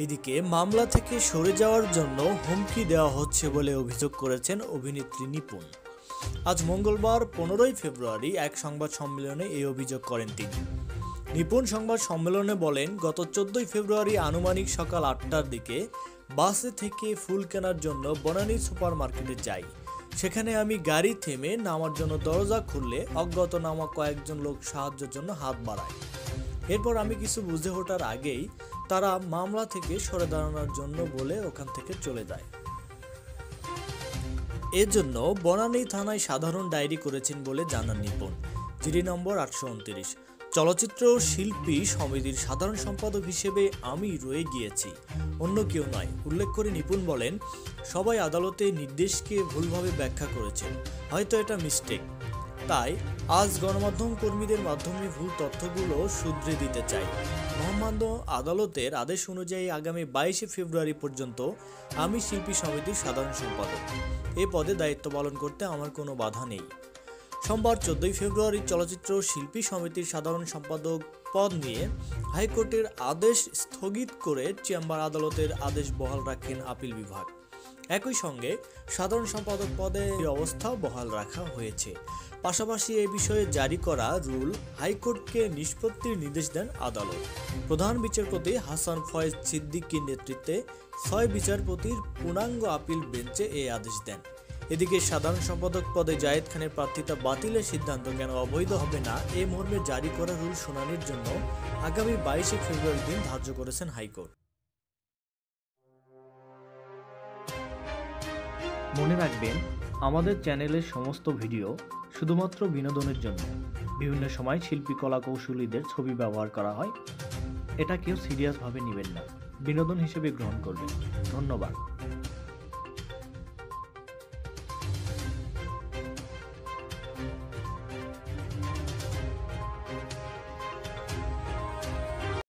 এদিকে মামলা থেকে সরে যাওয়ার জন্য হুমকি দেওয়া হচ্ছে বলে অভিযোগ করেছেন অভিনেত্রী নিপুণ। আজ মঙ্গলবার 15ই ফেব্রুয়ারি এক সংবাদ সম্মেলনে এই অভিযোগ করেন তিনি। নিপুণ সংবাদ সম্মেলনে বলেন, গত 14ই ফেব্রুয়ারি আনুমানিক সকাল 8টার দিকে বাসে থেকে ফুল কেনার জন্য বনানী সুপার মার্কেটে যাই। সেখানে আমি গাড়ি থেমে নামার জন্য দরজা খুললে অজ্ঞাতনামা কয়েকজন লোক সাহায্যের জন্য হাত বাড়ায়। এরপর আমি কিছু বুঝে ওঠার আগেই তারা মামলা থেকে সরে দাঁড়ানোর জন্য বলে ওখান থেকে চলে যায়। এর জন্য বনানী থানায় সাধারণ ডায়েরি করেছেন বলে জানান নিপুণ। জিডি নম্বর 829। চলচ্চিত্র শিল্পী সমিতির সাধারণ সম্পাদক হিসেবে আমি রয়ে গিয়েছি, অন্য কেউ নয়। উল্লেখ করে নিপুণ বলেন, সবাই আদালতে নির্দেশকে ভুলভাবে ব্যাখ্যা করেছেন, হয়তো এটা মিস্টেক। তাই আজ গণমাধ্যম কর্মীদের মাধ্যমে ভুল তথ্যগুলো শুধরে দিতে চাই। মহামান্য আদালতের আদেশ অনুযায়ী আগামী 22শে ফেব্রুয়ারি পর্যন্ত আমি শিল্পী সমিতির সাধারণ সম্পাদক। এ পদে দায়িত্ব পালন করতে আমার কোনো বাধা নেই। সোমবার 14ই ফেব্রুয়ারি চলচ্চিত্র শিল্পী সমিতির সাধারণ সম্পাদক পদ নিয়ে হাইকোর্টের আদেশ স্থগিত করে চেম্বার আদালতের আদেশ বহাল রাখেন আপিল বিভাগ। একই সঙ্গে সাধারণ সম্পাদক পদে অবস্থাও বহাল রাখা হয়েছে। পাশাপাশি এ বিষয়ে জারি করা রুল হাইকোর্টকে নিষ্পত্তির নির্দেশ দেন আদালত। প্রধান বিচারপতি হাসান ফয়েজ সিদ্দিকীর নেতৃত্বে 6 বিচারপতির পূর্ণাঙ্গ আপিল বেঞ্চে এই আদেশ দেন। এদিকে সাধারণ সম্পাদক পদে জায়েদ খানের প্রার্থিতা বাতিলের সিদ্ধান্ত কেন অবৈধ হবে না এ মর্মে জারি করা রুল শুনানির জন্য আগামী 22শে ফেব্রুয়ারি দিন ধার্য করেছেন হাইকোর্ট। মনে রাখবেন, আমাদের চ্যানেলের সমস্ত ভিডিও শুধুমাত্র বিনোদনের জন্য। বিভিন্ন সময় শিল্পী কলা কৌশলীদের ছবি ব্যবহার করা হয়, এটা কেউ সিরিয়াসভাবে নেবেন না, বিনোদন হিসেবে গ্রহণ করবেন। ধন্যবাদ।